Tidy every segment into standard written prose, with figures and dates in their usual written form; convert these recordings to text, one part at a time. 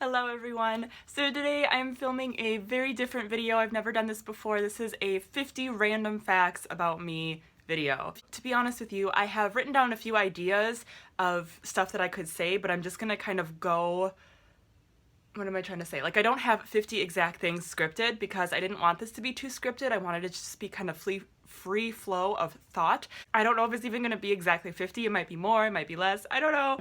Hello everyone! So today I'm filming a very different video. I've never done this before. This is a 50 random facts about me video. To be honest with you, I have written down a few ideas of stuff that I could say, but I'm just gonna kind of go, what am I trying to say? Like, I don't have 50 exact things scripted because I didn't want this to be too scripted. I wanted it to just be kind of free flow of thought. I don't know if it's even gonna be exactly 50. It might be more, it might be less, I don't know.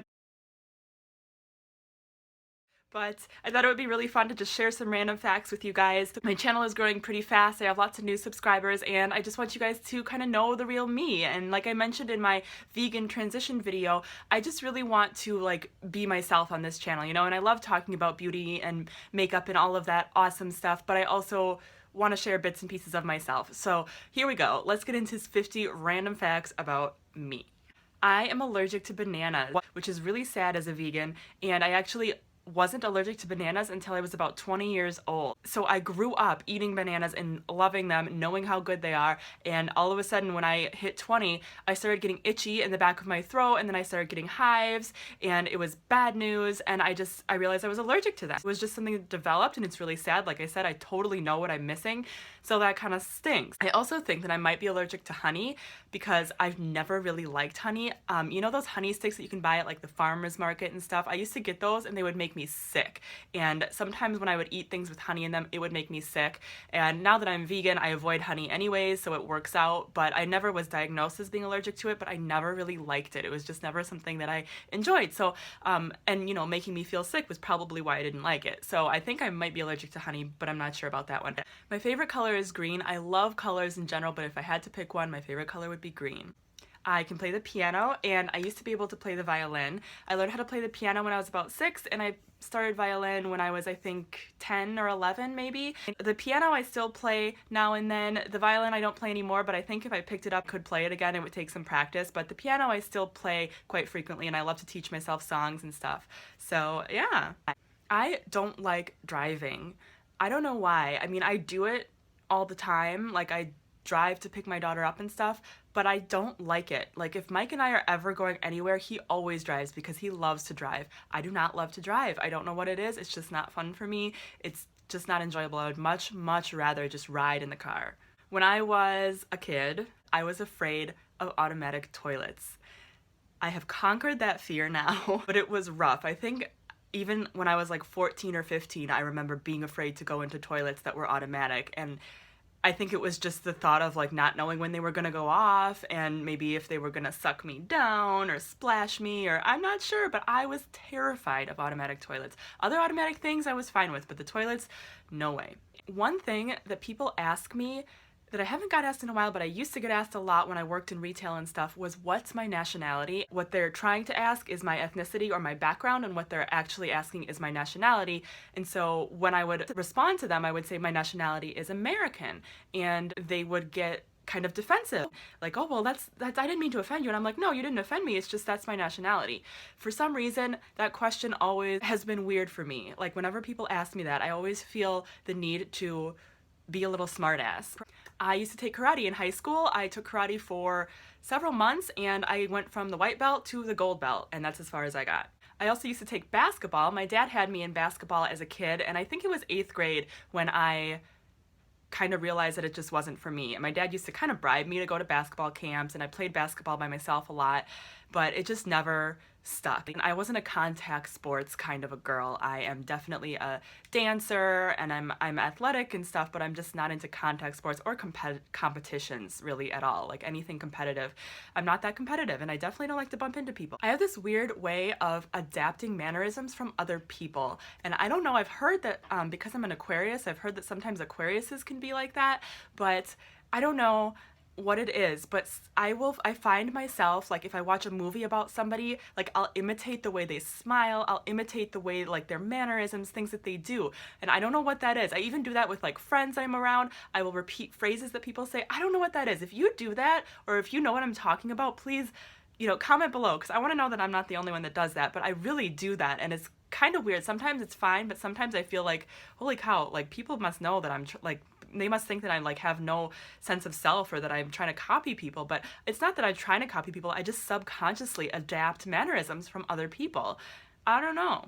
But I thought it would be really fun to just share some random facts with you guys. My channel is growing pretty fast. I have lots of new subscribers and I just want you guys to kind of know the real me. And like I mentioned in my vegan transition video, I just really want to like be myself on this channel, you know, and I love talking about beauty and makeup and all of that awesome stuff, but I also want to share bits and pieces of myself. So here we go. Let's get into 50 random facts about me. I am allergic to bananas, which is really sad as a vegan, and I actually wasn't allergic to bananas until I was about 20 years old. So I grew up eating bananas and loving them, knowing how good they are, and all of a sudden when I hit 20, I started getting itchy in the back of my throat, and then I started getting hives, and it was bad news, and I realized I was allergic to them. It was just something that developed, and it's really sad. Like I said, I totally know what I'm missing, so that kind of stinks. I also think that I might be allergic to honey because I've never really liked honey. You know those honey sticks that you can buy at like the farmer's market and stuff? I used to get those and they would make me sick. And sometimes when I would eat things with honey in them, it would make me sick. And now that I'm vegan, I avoid honey anyways, so it works out. But I never was diagnosed as being allergic to it, but I never really liked it. It was just never something that I enjoyed. So, and you know, making me feel sick was probably why I didn't like it. So I think I might be allergic to honey, but I'm not sure about that one. My favorite color is green. I love colors in general, but if I had to pick one, my favorite color would be green. I can play the piano, and I used to be able to play the violin. I learned how to play the piano when I was about 6, and I started violin when I was, I think, 10 or 11 maybe. The piano I still play now and then. The violin I don't play anymore, but I think if I picked it up, I could play it again. It would take some practice, but the piano I still play quite frequently, and I love to teach myself songs and stuff. So yeah. I don't like driving. I don't know why. I mean, I do it all the time. Like, I drive to pick my daughter up and stuff, but I don't like it. Like, if Mike and I are ever going anywhere, he always drives because he loves to drive. I do not love to drive. I don't know what it is. It's just not fun for me. It's just not enjoyable. I would much, much rather just ride in the car. When I was a kid, I was afraid of automatic toilets. I have conquered that fear now, but it was rough. I think even when I was like 14 or 15, I remember being afraid to go into toilets that were automatic, and I think it was just the thought of like not knowing when they were gonna go off and maybe if they were gonna suck me down or splash me, or I'm not sure, but I was terrified of automatic toilets. Other automatic things I was fine with, but the toilets, no way. One thing that people ask me that I haven't got asked in a while, but I used to get asked a lot when I worked in retail and stuff, was what's my nationality? What they're trying to ask is my ethnicity or my background, and what they're actually asking is my nationality. And so when I would respond to them, I would say my nationality is American, and they would get kind of defensive, like, oh, well, that's I didn't mean to offend you. And I'm like, no, you didn't offend me, it's just that's my nationality. For some reason, that question always has been weird for me. Like, whenever people ask me that, I always feel the need to be a little smartass. I used to take karate in high school. I took karate for several months, and I went from the white belt to the gold belt, and that's as far as I got. I also used to take basketball. My dad had me in basketball as a kid, and I think it was 8th grade when I kind of realized that it just wasn't for me. And my dad used to kind of bribe me to go to basketball camps, and I played basketball by myself a lot, but it just never stuck. I wasn't a contact sports kind of a girl. I am definitely a dancer, and I'm athletic and stuff, but I'm just not into contact sports or competitions really at all. Like anything competitive. I'm not that competitive, and I definitely don't like to bump into people. I have this weird way of adapting mannerisms from other people, and I don't know, I've heard that because I'm an Aquarius, I've heard that sometimes Aquariuses can be like that, but I don't know what it is, but I find myself, like, if I watch a movie about somebody, like, I'll imitate the way they smile, I'll imitate the way, like, their mannerisms, things that they do, and I don't know what that is. I even do that with, like, friends I'm around. I will repeat phrases that people say. I don't know what that is. If you do that, or if you know what I'm talking about, please, you know, comment below, because I want to know that I'm not the only one that does that, but I really do that, and it's kind of weird. Sometimes it's fine, but sometimes I feel like, holy cow, like, people must know that I'm, like, they must think that I like have no sense of self, or that I'm trying to copy people, but it's not that I'm trying to copy people. I just subconsciously adapt mannerisms from other people. I don't know.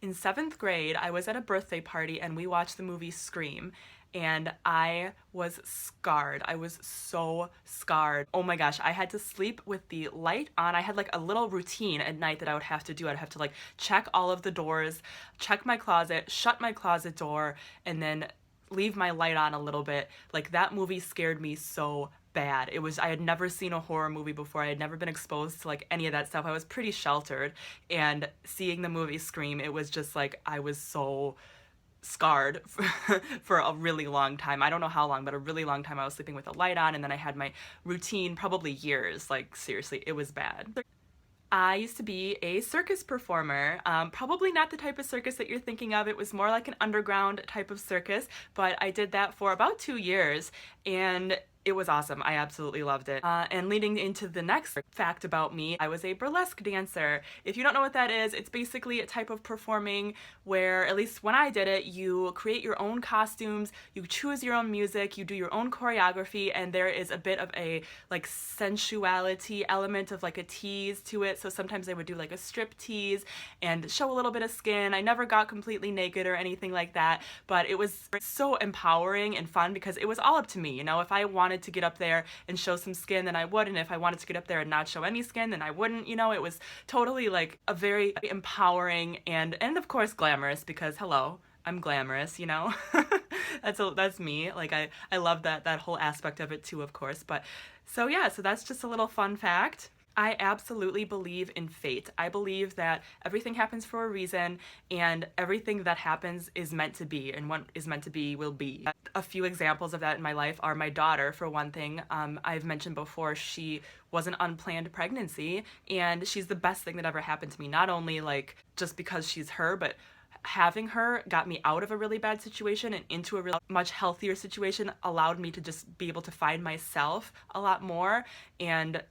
In 7th grade, I was at a birthday party and we watched the movie Scream. And I was scarred. I was so scarred. Oh my gosh, I had to sleep with the light on. I had like a little routine at night that I would have to do. I'd have to like check all of the doors, check my closet, shut my closet door, and then leave my light on a little bit. Like that movie scared me so bad. I had never seen a horror movie before. I had never been exposed to like any of that stuff. I was pretty sheltered, and seeing the movie Scream, it was just like I was so scarred for a really long time. I don't know how long, but a really long time I was sleeping with the light on, and then I had my routine probably years. Like seriously, it was bad. I used to be a circus performer. Probably not the type of circus that you're thinking of. It was more like an underground type of circus, but I did that for about 2 years, and it was awesome. I absolutely loved it. And leading into the next fact about me, I was a burlesque dancer. If you don't know what that is, it's basically a type of performing where, at least when I did it, you create your own costumes, you choose your own music, you do your own choreography, and there is a bit of a like sensuality element of like a tease to it. So sometimes I would do like a strip tease and show a little bit of skin. I never got completely naked or anything like that, but it was so empowering and fun because it was all up to me. You know, if I wanted to get up there and show some skin, then I would, and if I wanted to get up there and not show any skin, then I wouldn't. You know, it was totally like a very empowering and of course glamorous, because hello, I'm glamorous, you know. That's me. Like I love that whole aspect of it too, of course. But so yeah, so that's just a little fun fact. I absolutely believe in fate. I believe that everything happens for a reason, and everything that happens is meant to be, and what is meant to be will be. A few examples of that in my life are my daughter, for one thing. I've mentioned before, she was an unplanned pregnancy, and she's the best thing that ever happened to me. Not only like just because she's her, but having her got me out of a really bad situation and into a really much healthier situation, allowed me to just be able to find myself a lot more. And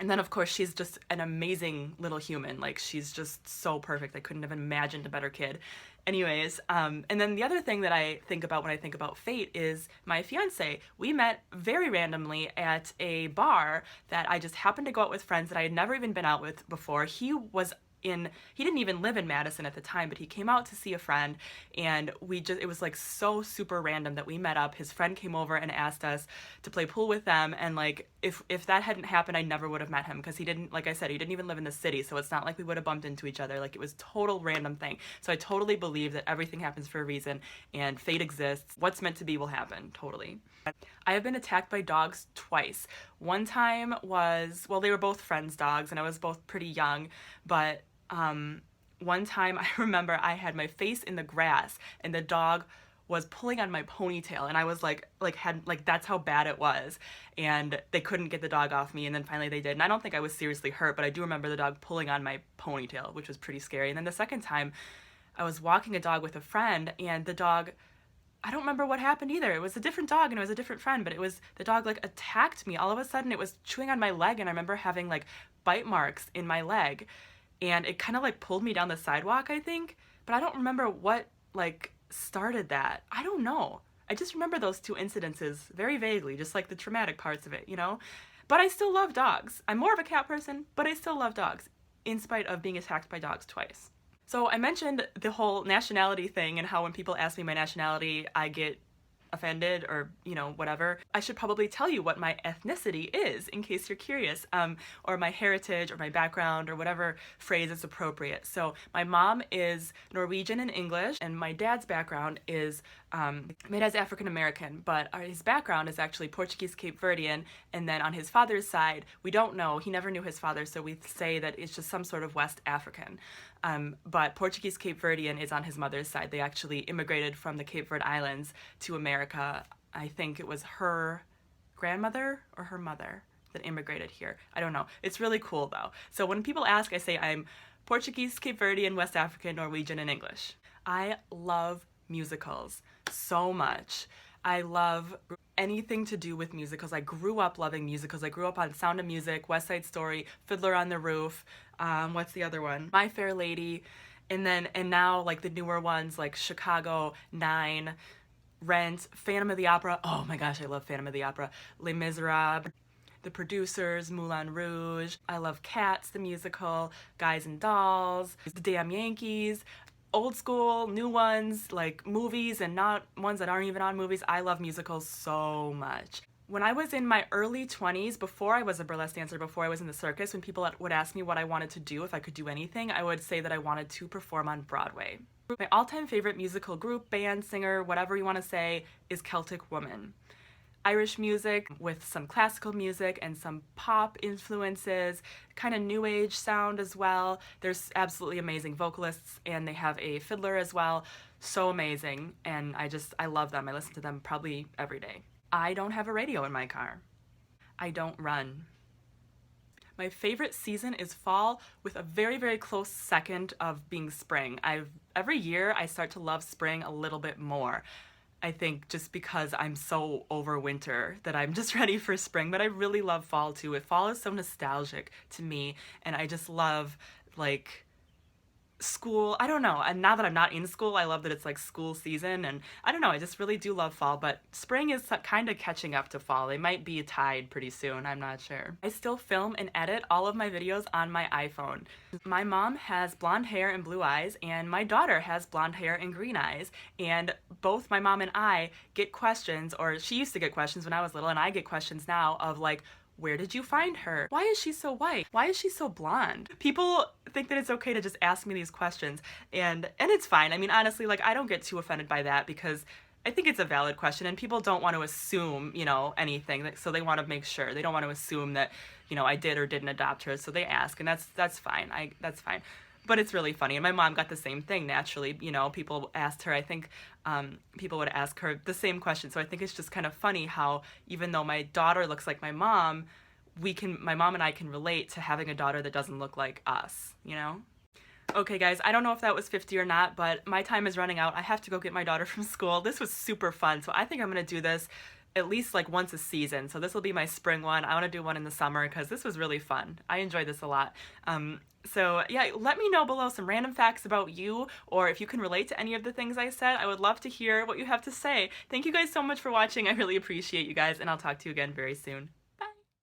then, of course, she's just an amazing little human. Like, she's just so perfect. I couldn't have imagined a better kid. Anyways, and then the other thing that I think about when I think about fate is my fiance. We met very randomly at a bar that I just happened to go out with friends that I had never even been out with before. He didn't even live in Madison at the time, but he came out to see a friend, and it was like so super random that we met up. His friend came over and asked us to play pool with them, and like if that hadn't happened, I never would have met him, because he didn't, like I said, he didn't even live in the city, so it's not like we would have bumped into each other. Like, it was total random thing. So I totally believe that everything happens for a reason and fate exists. What's meant to be will happen, totally. I have been attacked by dogs twice. One time was, well, they were both friends' dogs, and I was both pretty young, but one time I remember I had my face in the grass and the dog was pulling on my ponytail, and I was like that's how bad it was, and they couldn't get the dog off me, and then finally they did. And I don't think I was seriously hurt, but I do remember the dog pulling on my ponytail, which was pretty scary. And then the second time I was walking a dog with a friend, and the dog, I don't remember what happened either. It was a different dog and it was a different friend, but the dog like attacked me. All of a sudden it was chewing on my leg, and I remember having like bite marks in my leg. And it kind of like pulled me down the sidewalk, I think. But I don't remember what like started that. I don't know. I just remember those two incidences very vaguely, just like the traumatic parts of it, you know? But I still love dogs. I'm more of a cat person, but I still love dogs, in spite of being attacked by dogs twice. So I mentioned the whole nationality thing, and how when people ask me my nationality, I get offended or, you know, whatever. I should probably tell you what my ethnicity is, in case you're curious, or my heritage or my background or whatever phrase is appropriate. So my mom is Norwegian and English, and my dad's background is, my dad's African American, but his background is actually Portuguese Cape Verdean, and then on his father's side, we don't know, he never knew his father, so we say that it's just some sort of West African. But Portuguese Cape Verdean is on his mother's side. They actually immigrated from the Cape Verde Islands to America. I think it was her grandmother or her mother that immigrated here. I don't know. It's really cool though. So when people ask, I say I'm Portuguese, Cape Verdean, West African, Norwegian, and English. I love musicals so much. I love anything to do with musicals. I grew up loving musicals. I grew up on Sound of Music, West Side Story, Fiddler on the Roof, what's the other one? My Fair Lady, and now like the newer ones like Chicago, 9, Rent, Phantom of the Opera. Oh my gosh, I love Phantom of the Opera. Les Miserables, The Producers, Moulin Rouge. I love Cats, the musical, Guys and Dolls, The Damn Yankees. old school, new ones, like movies and not ones that aren't even on movies. I love musicals so much. When I was in my early 20s, before I was a burlesque dancer, before I was in the circus, when people would ask me what I wanted to do, if I could do anything, I would say that I wanted to perform on Broadway. My all-time favorite musical group, band, singer, whatever you want to say, is Celtic Woman. Irish music with some classical music and some pop influences, kind of new age sound as well. There's absolutely amazing vocalists, and they have a fiddler as well. So amazing, and I love them. I listen to them probably every day. I don't have a radio in my car. I don't run. My favorite season is fall, with a very, very close second of being spring. Every year I start to love spring a little bit more. I think just because I'm so over winter that I'm just ready for spring, but I really love fall too. Fall is so nostalgic to me, and I just love like school. I don't know. And now that I'm not in school, I love that it's like school season, and I don't know, I just really do love fall, but spring is kind of catching up to fall. They might be tied pretty soon, I'm not sure. I still film and edit all of my videos on my iPhone. My mom has blonde hair and blue eyes, and my daughter has blonde hair and green eyes, and both my mom and I get questions, or she used to get questions when I was little, and I get questions now of like, where did you find her? Why is she so white? Why is she so blonde? People think that it's okay to just ask me these questions, and it's fine. I mean, honestly, like, I don't get too offended by that because I think it's a valid question, and people don't want to assume, you know, anything, so they want to make sure. They don't want to assume that, you know, I did or didn't adopt her, so they ask, and that's fine. That's fine. But it's really funny, and my mom got the same thing naturally. You know, people asked her, I think people would ask her the same question. So I think it's just kind of funny how even though my daughter looks like my mom and I can relate to having a daughter that doesn't look like us, you know? Okay guys, I don't know if that was 50 or not, but my time is running out. I have to go get my daughter from school. This was super fun, so I think I'm gonna do this at least like once a season. So this will be my spring one. I want to do one in the summer because this was really fun. I enjoyed this a lot. So yeah, let me know below some random facts about you, or if you can relate to any of the things I said. I would love to hear what you have to say. Thank you guys so much for watching. I really appreciate you guys, and I'll talk to you again very soon.